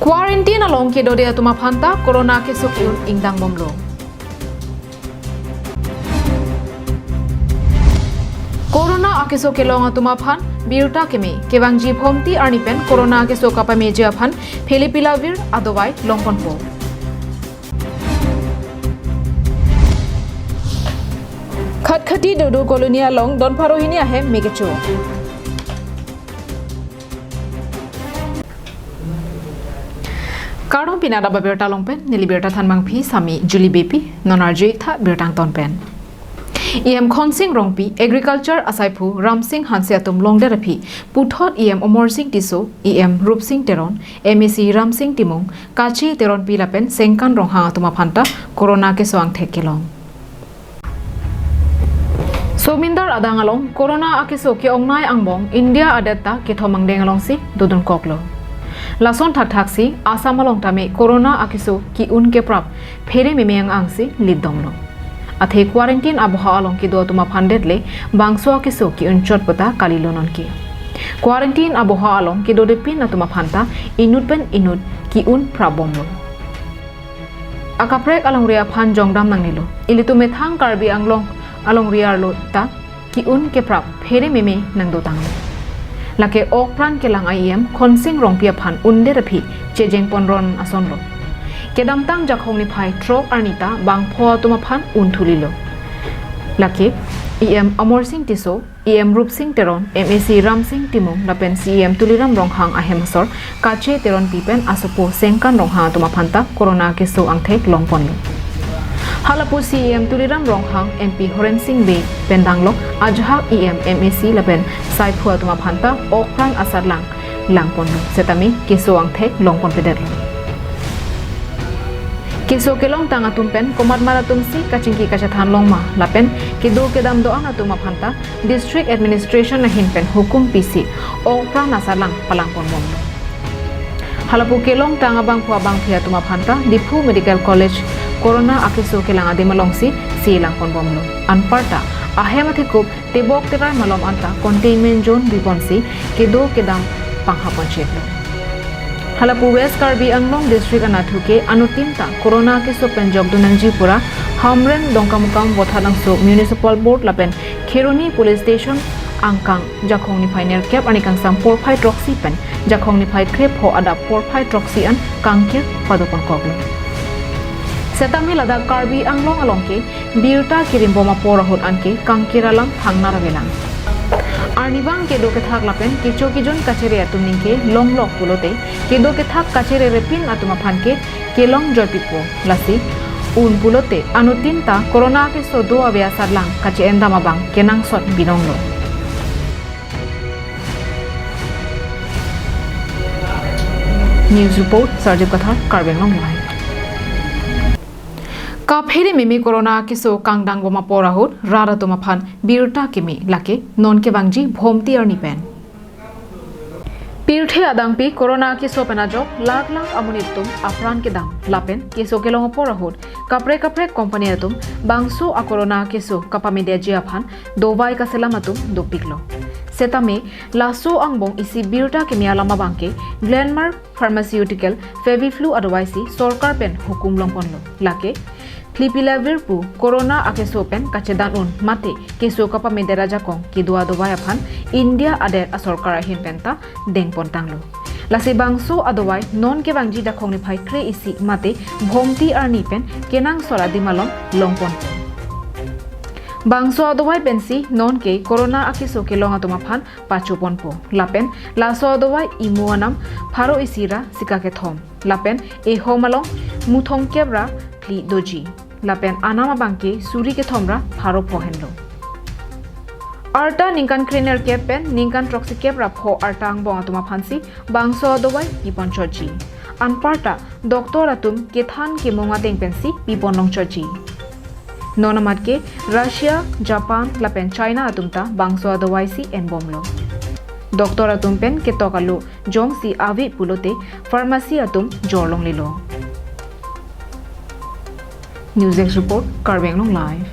Quarantine along ke dode atuma phanta corona ke sokyun ingdang bomlo. Corona ake so ke long atuma phan Abirta kemi kebangji phomti arnipen corona ke so kapa meje aphan Philipilavir adowai longpon po. Khatkhati dodo kolonia long don pharohini ahe megecho. Karong pinada Abirta longpen nili Abirta thanmang phi sami Juli bepi nonarjik tha Abirtang tonpen. EM Khonsing Rongpi Agriculture Asaipu Ramsing Hansiatum Longderapi Puthot EM Omorsing Tiso EM Rupsing Teron MEC Ramsing Timung Kachi Teron Pilapen Sengkan Rongha Atuma Phanta Corona ke soang thekelong Somindar adangalong Corona akiso ke ongnai angbong India Adap ke thomang dengalong si dodon koklo Lason thak thak si Asamalong tame Corona akiso ki un ke prap phere memeyang angsi liddomlo Athe quarantine abha along ki do tuma phandetle bangso ke so ki unchot pata kalilonon ki quarantine abha along ki do depin atuma phanta inut pen inut ki un prabomlo akaprek along ria phan jongdam nangnilo ilitu methang karbi anglong along ria lo ta ki un ke prap phere meme nang do tanglo lake okpran ke lang IM khonsing rongpia phan unde rapi chejeng ponron asonlo Kedam tang jakhong ni phai trok arnita bang pho tuma phan unthulilo lake EM Amor Singh Tiso EM Rup Singh Teron MEC Ram Singh Timung lapen CM Tuliram Ronghang ahemsor kache teron pipen asopo sengkan ronghang tuma phanta corona ke so angthek longponlo halapu CM Tuliram Ronghang MP Horen Singh Be pendanglo ajha EM MEC lapen saiphu tuma phanta okprang asarlang langponlo setami ke so angthek longpon pederlo Kiso kelong tanga tumpen komat maratum si kachingki kachathan longma lapen kido kedam doang atuma phanta district administration na hinpen hukum PC okpra nasalang palangpon mom halapu kelong tanga bang phia tuma phanta Dipu Medical College corona akiso kelang adimalong si langpon bomlo anparta ahemathikup tebok terai malom anta containment zone biponsi kido kedam panghapon chetlo Halapu West Karbi Anglong District Anathuke anutinta Corona ke so penjok dunangji pura Hamren dongkamukam bothalang so Municipal Board lapen Kheroni Police Station angkang jakhong ni final cap anikang sam 45 troxy pen jakhong ni phai krep ho Adap 45 troxy an kangkir padopon koklo Setami lada Karbi Anglong alongke Abirta kirimboma porahut anke kangkiralang thangnara belang Arnibang kedo ke thak lapen kicho kijon kachere atumningke long lok pulote kedo ke thak kachere repin atuma phanke kelong joypipo lasi un pulote anutinta corona ke sodo abya sarlang kache endama bang kenang sot binonglo News report Sarjib Kathar Karbenglong Live Ka phere mimi corona ke so kangdang boma porahut rara toma phan Abirta kemi lake non ke bangji bhomti arni pen Pirthe adangpi corona ke so penajo lak amunitum apran ke dam lapen ke so kelong porahut kapre company atum bangso a corona ke so kapamide jia phan dobai ka selamatum dopiklo Setame laso angbong isi Abirta kemi alama bangke Glenmark Pharmaceutical Feviflu adwaisi sorkar pen hukum longponlo lake Philipilavir pu corona akeso pen kachedan un mate keso kapa medera jakong kidua dowaya phan India ader asorkar hin penta dengpon tanglo lase bangso adowai non ke bangji dakhong ni phai kre isi mate bhomti arni pen kenang sora dimalom longpon Bangso adowai pensi non ke corona akiso ke longa tuma phan pachupon po lapen laso adowai imuanam pharo isira sikake thom lapen e homalong muthong kebra pli doji lapen anama bangke suri ke thomra pharo pohenlo arta ningkan kriner kepen ningkan troxy kebra pho arta angbong atuma phansi bangso adowai ipon choji anparta doctor atum kethan ke monga teng pensi piponong choji Nonamat ke Russia, Japan, lapen China atumta bangso adawai si enbomlo. Doktor atum pen ketokalu jong si avi pulote pharmacy atum jorlong lilo. News X report Karbenglong live.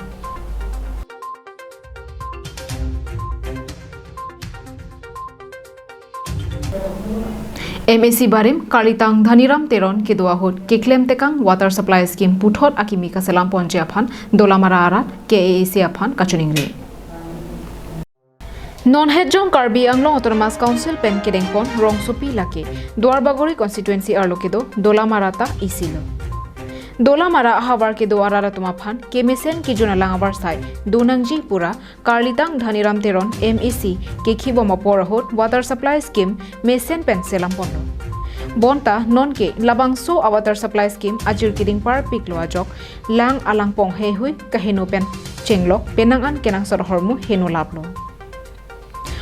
MAC barim Kalitang Dhaniram Teron Kiduahut Kiklem Tekang Water Supply Scheme Puthot Akimi Kaselam Ponje Aphan Dolamara Arat KAAC Aphan Kachuningri Non-Hedjong Karbi Anglong Autonomous Council Pen Kedengpon Rong Supi Lake Duarbagori Constituency Arlokedo Dolamarata Isilo Dolamara Ahavar ke Doarara Tumaphan Kemesen Kijuna Langavar Sai Dunangji Pura Karlitang Dhaniram Teron MEC Kekibo Maporahot Water Supply Scheme Mesen Pen Selam Pondo Bonta non ke Labangso a Water Supply Scheme Ajir Kiding Par Pikloajok Lang Alang Pong Hehui Kaheno Pen Chenglok Penangan Kenang Sorhormu Heno Lablo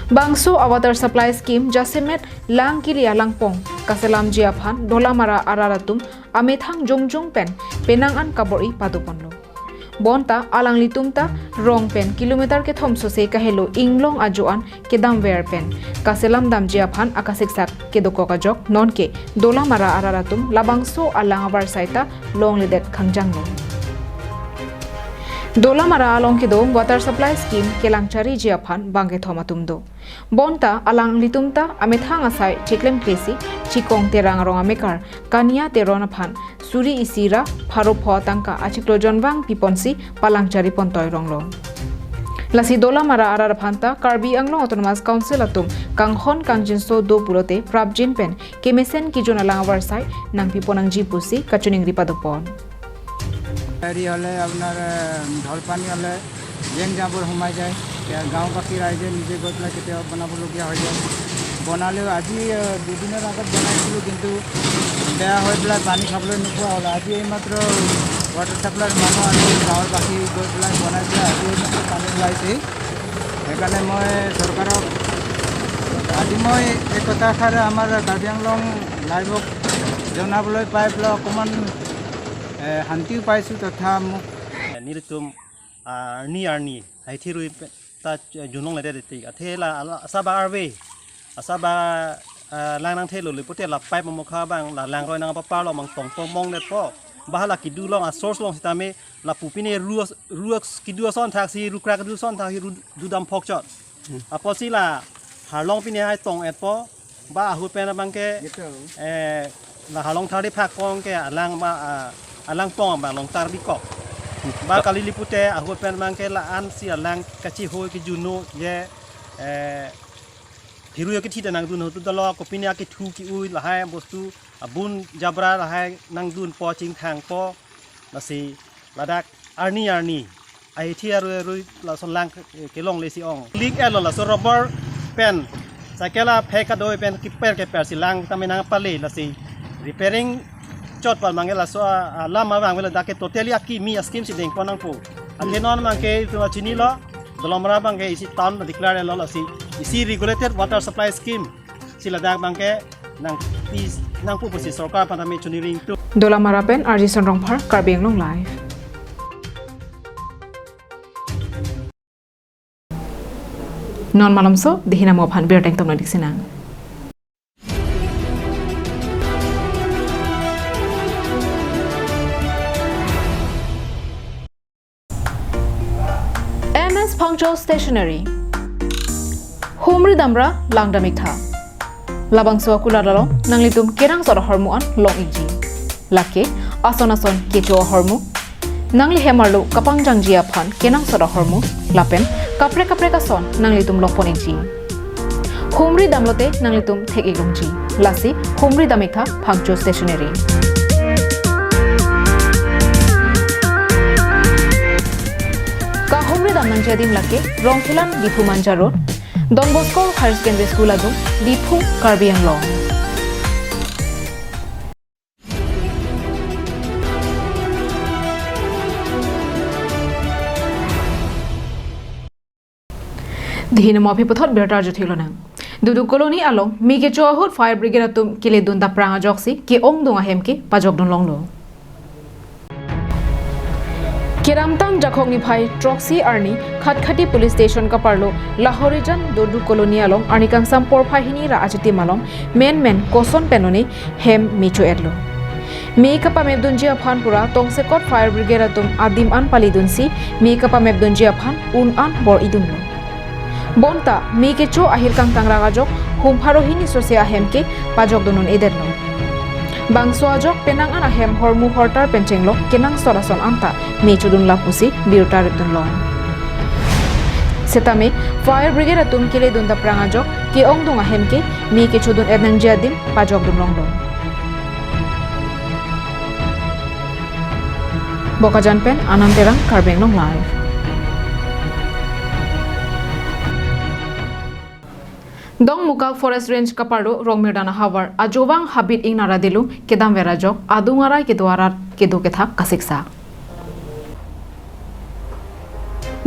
Bangso a Water Supply Scheme Jasemet Lang Kili Alang Pong Kaselam Jiaphan Dolamara Araratum Amethang Jongjong Pen Penangan Kabori Paduponlo Bonta Alang Litumta Rong Pen Kilometer ke Thomso se Kahelo Inglong Ajuan Kedam Ver Pen Kaselam Dam Jiaphan Akasiksak Kedokokajok Non ke Dolamara Araratum Labangso Alang Abar Saita Long Lidet Khangjanglo Dolamara along kedo water supply scheme kelangchari jiaphan bangke thomatumdo bonta alang litumta amethang asai chiklem klesi chikong terang ronga mekar kania terona phan suri isira pharo pho tangka achiklo jonwang piponsi palangchari pontoy ronglo lasi Dolamara arar phanta Karbi Anglong Autonomous Council atum kanghon kangjinso do purote prabjin pen kemesen kijona langawar sai nang piponang jipusi kachuning ripadopon হেৰি হ'লে আপোনাৰ ঢল পানী হ'লে জেং জাবৰ সোমাই যায় গাঁওবাসী ৰাইজে নিজে গৈ পেলাই কেতিয়াবা বনাবলগীয়া হৈ যায় বনালেও আজি দুদিনৰ আগত বনাইছিলোঁ কিন্তু বেয়া হৈ পেলাই পানী খাবলৈ নোপোৱা হ'ল আজি এইমাত্ৰ ৱাটাৰ ছাপ্লাইৰ মানুহ আৰু গাঁৱৰবাসী গৈ পেলাই বনাই পেলাই আজি এইমাত্ৰ পানী ওলাইছেই সেইকাৰণে মই চৰকাৰক আজি মই এই কথাষাৰ আমাৰ কাৰ্বি আংলং লাইভক জনাবলৈ পাই পেলাই অকণমান Hantiu paisu totha muk niritum arni hai thirui ta junong la de ti athela asaba arwe asaba langnang thelo le pote la pai mo kha bang la langroi nang pa lo mang tong pom mong le po bahala kidu long a source long sitame la pupine ruaks kidu son thaksi rukra kidu son thaksi du dam phok chot aposi la harlong pine hai tong et po ba hu pen bang ke la harlong thari phak pong ke alang ba alang pong bang long tar di kok ba kali lipute aku pen mangke la an si alang kachi hoi ki juno ye hiru yo ki thida nang dun tu dalo ko pinya ki thu ki ui la hai bostu abun jabra la hai nang dun po ching thang po la si ladak arni ai thi aru la son lang ke long le si ong lik elo la so rubber pen sakela pheka doi pen ki per si lang taminang pali la si repairing chot pal mangela so lama bang wala dake totally aki mi scheme si deng ponang po athenon mangke to chini lo Dolamara bangke isi town declare lo si isi regulated water supply scheme sila dak bangke nang pu posi sarkar panami chuni ring tu Dolamara pen RG Sonrongphar Karbi Anglong live non malamso dihina mo phan bir teng tomna diksinang Punctual Stationery Humri Damra Langdamik Tha Labang Suwa Kuladalo Nanglitum Kerang Sora Hormuan Long Iji Lake Ason Kecho Hormu Nangli Hemarlo Kapangjang Jia Phan Kenang Sora Hormu Lapen Kapre Kason Nanglitum Lokpon Iji Humri Damlote Nanglitum Thek Ilungji Lasi Humri Damik Tha Punctual Stationery Damnang jadim lake Rongkhilan Dipu Manja Road Don Bosco Higher Secondary School adum Dipu Karbi Anglong Dihina mo phipothot bertar jothilonang Dudu colony along mige chohut fire brigade atum kile dun da pranga joksi ki ong dunga hemke pajok don longlo Keramtang Jakhongni Phai Troxy Arni Khatkhati Police Station Kaparlo Lahorijan Dodu Colony along Arnikang Sampor Phahini Ra Achiti Malong Men Koson Penoni Hem Micho Edlo Meikapa Mebdunjia Phan Pura Tongsekot Fire Brigade atum Adim An Palidunsi Meikapa Mebdunjia Phan Un An Bor Idunlo Bonta Meikecho Ahir Kang Tangragajok humharohini sosia hemke pajok donun edenno bangso ajok penang ana hem hormu hortar penchenglo kenang sorason anta me chudun lapusi biutar dunlong setame fire brigade atum kile dunda prangajok ke ong dunga hemke me ke chudun ednang jadim pajok dunlong don Bokajan pen ananterang karbeng long live Dong Mukak Forest Range Kapardo Rongmirdana Hawar Ajowang Habit ing Naradilu Kedam Verajok Adungarai Kedwarar Kedu Kethak Kasiksa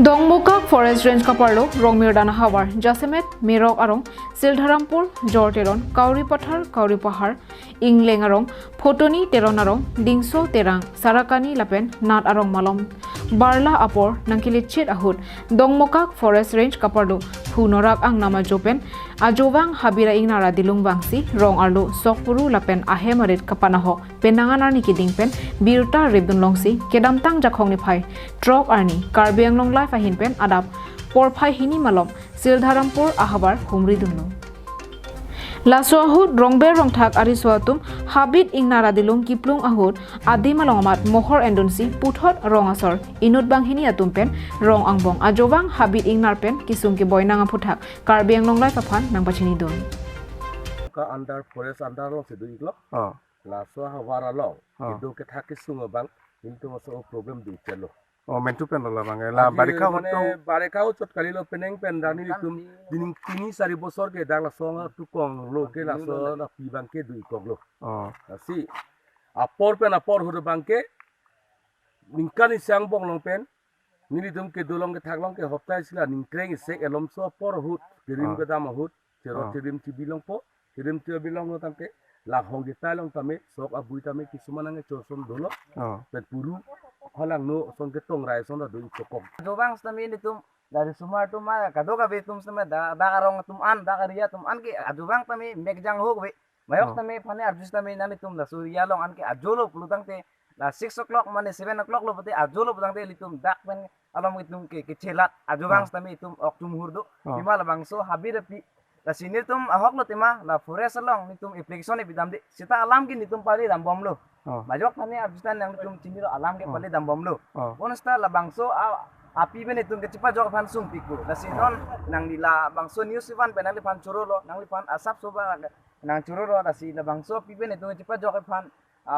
Dong Mukak Forest Range Kapardo Rongmirdana Hawar Jasemet Mirok Arong Sildharampur Jorteron Kauri Pathar Kauri Pahar Ingleng Arong Photoni Teron Arong Dingso Terang Sarakani Lapen Nat Arong Malom Barla Apor Nangkilichit Ahud Dong Mukak Forest Range Kapardo Hunorak ang nama Jopen Ajowang Habira ing Nara Dilung Bangsi Rong Arlo Sokpuru Lapen Ahemarit Kapanaho Penangan Arni Kiding Pen Birta Ribdun Longsi Kedamtang Jakhong Nipai Trok Arni Karbiang Long Life Ahin Pen Adap Porpai Hini Malom Sildharampur Ahabar Humri Dunno Laso Ahud Rongber Rongthak Ariswatum Habit ing Nara Dilung Kiplung Ahud Adi Malongamat Mohor Endonsi Puthot Rongasor Inut Banghini Atumpen Rong Angbong Ajowang Habit ing Narpen Kisung Ki Boynang Puthak Karbiang Long Life Aphan Nang Pachini Don Ka under forest under long sedu iklo laso hawara long itu ke thak kisung bang into maso problem di chelo mentu pen la bang la barika barika utot kali lo peneng pen dani tum dining tini sari bosor ke dang la songa tu kong lo ke la so na pi bang ke du ikog lo si apor pen apor hu bang ke ningkani sang bong long pen nili tum ke dolong ke thak long ke hoptai sila ningkreng se elom so por hu dirim ke dam hu cerot dirim ti bilong po dirim ti bilong lo tamke la hong di talong tame sok abui tame kisuman nge chosom dolo pet puru halang no son ke tong rai son da do ikok Jobang stami ni tum dari sumar tum ma kado ka betum stami da karong tum an da kariya tum an ki ajubang tami megjang ho be mayok tami phane arjus tami nani tum da surya long an ki ajolo plutang te la 6 o'clock mane 7 o'clock lo pati ajolo plutang te litum dak pen alom itum ke chelat ajubang stami tum oktum hurdu himala bangso habirapi la sinir tum ahok lo tema la forest long ni tum application ni bidam de sita alam ki ni tum pali dam bom lo majok phane arjustan yang tum chiniro alam ke pali dam bom lo bonsta la bangso api bene tum ke cepa jok phan sung piku la sinon nang nila bangso news ivan penang li phan churo lo nang li phan asap soba nang churo lo la si la bangso pi bene tum cepa jok phan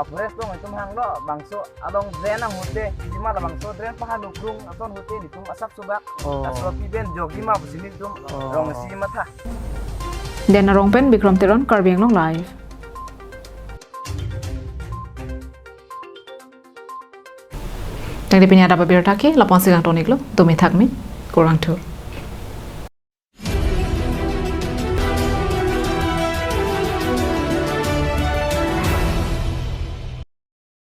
forest tong tum hang lo bangso along drain ang hote lima la bangso drain pahan ukrung aton hote ni tum asap soba la so pi ben jok lima busini tum rong si matha Den Arong Pen Bikram Teron Karbiang Long Live Tang di pinya Adap Abirta ke lapon sigang tonik lo tumi thakmi kurang tur